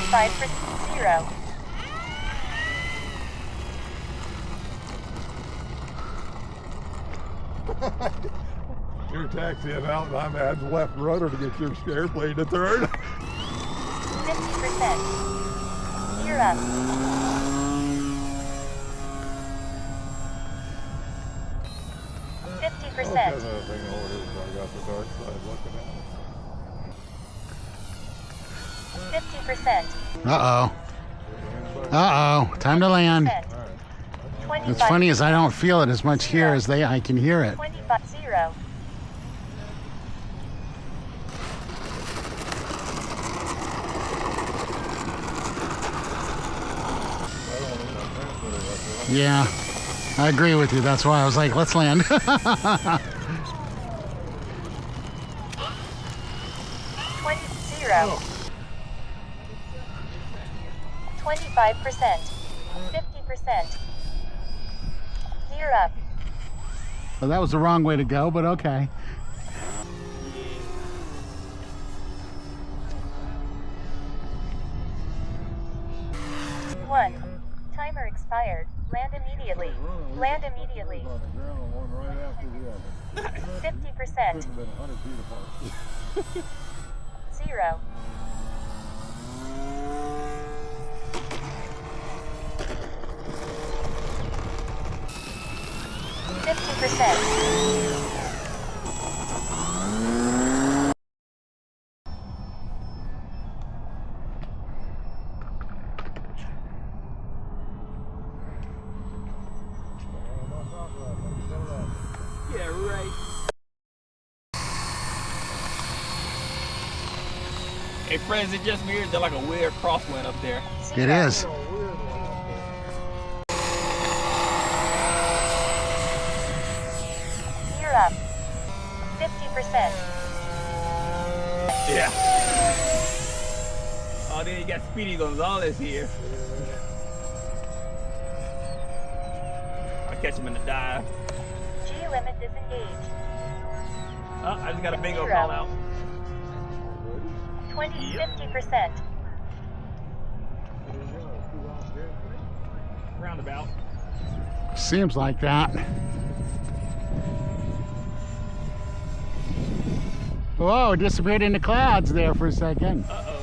25%. 0. You're taxiing out and I'm adding left rudder to get your airplane to third. 50%. Gear up. 50%. Another thing over here, so I got the dark side looking at 50%. Uh-oh. Uh-oh. Time to land. 25. What's funny is I don't feel it as much here as I can hear it. 25. 0. Yeah, I agree with you. That's why I was like, let's land. 20. 0. 25%. 50%. Gear up. Well, that was the wrong way to go, but okay. 1. Timer expired. Land immediately. Land immediately. 50%. 0. 50%. Yeah, right. Hey, friends, it just me or is there like a weird crosswind up there? It is. Gear up. 50%. Yeah. Oh, then you got Speedy Gonzalez here. I'll catch him in the dive. G limit disengaged. Oh, I just got a bingo 0. call out. 50%. Roundabout. Seems like that. Whoa, it disappeared in the clouds there for a second. Uh-oh.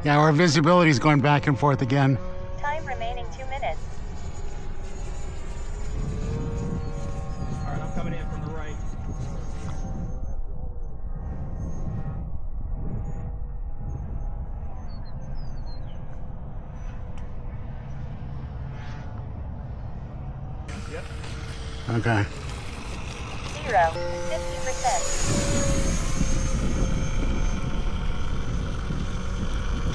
Yeah, our visibility's going back and forth again. Time remaining 2 minutes. All right, I'm coming in from the right. Yep. Okay. 0. 50%.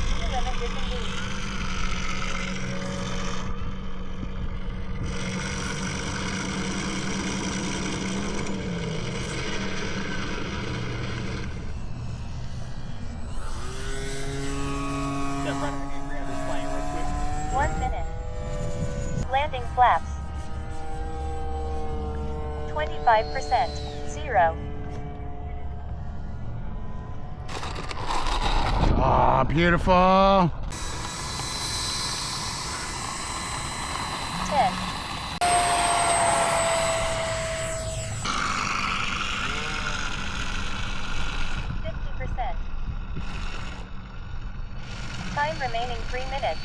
G limit disengaged. Step right in and grab this plane real quick. 1 minute. Landing flaps. 25%. 0. Oh, beautiful. 10. 50%. Time remaining 3 minutes.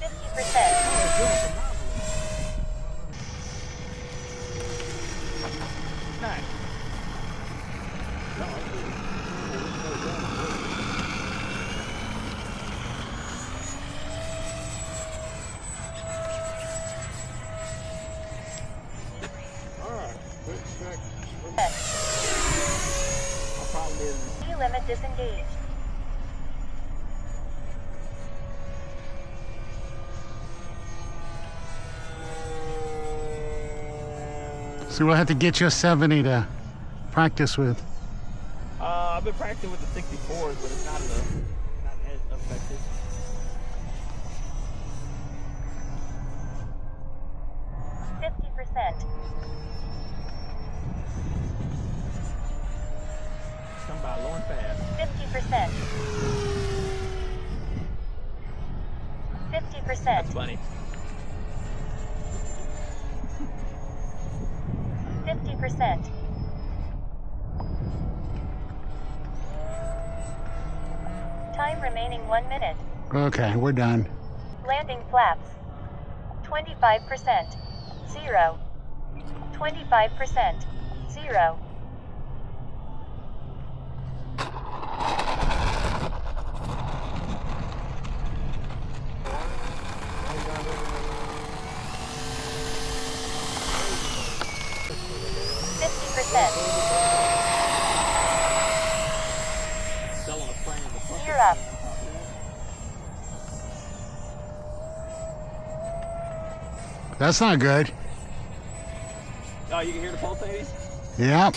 50%. Nice. My problem is G limit disengaged. So we'll have to get you a 70 to practice with. I've been practicing with the 64s, but it's not as effective. 50%. That's funny. 50%. Time remaining 1 minute. Okay, we're done. Landing flaps. 25%. 0. 25%. 0. Selling a plane in the front. Gear up. That's not good. Oh, you can hear the pulsating? Yep.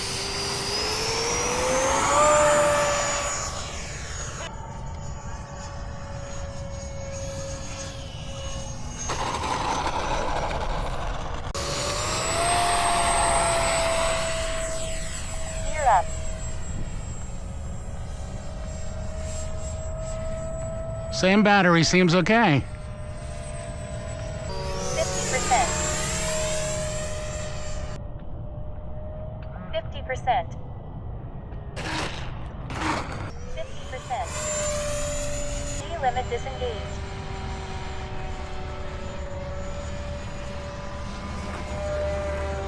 Gear up. Same battery seems okay. 50%. 50%. 50%. G-limit disengaged.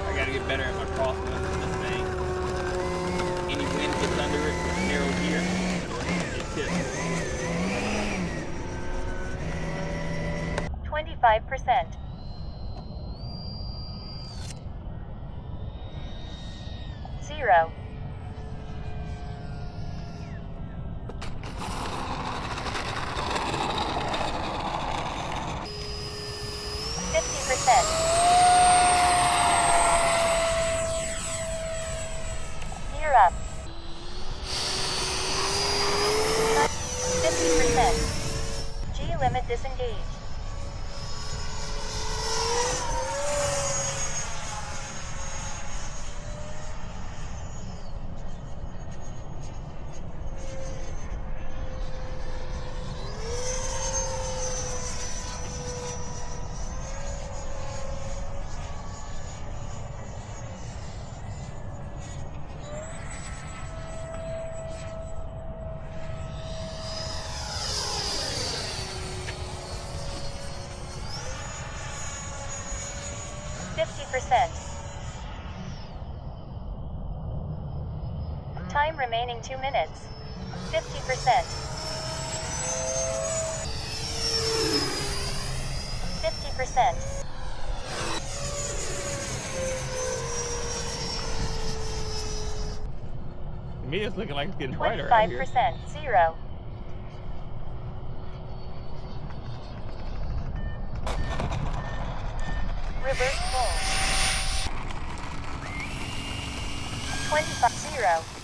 I gotta get better at my crosswinds with this thing. Any wind gets under it with narrow gear, it tips. 25%. 0. 50%. Gear up. 50%. G-limit disengaged. Time remaining 2 minutes. 50%. 50%. To me, it's looking like it's getting brighter out here. 25%. 0. Reverse full. 25. 0.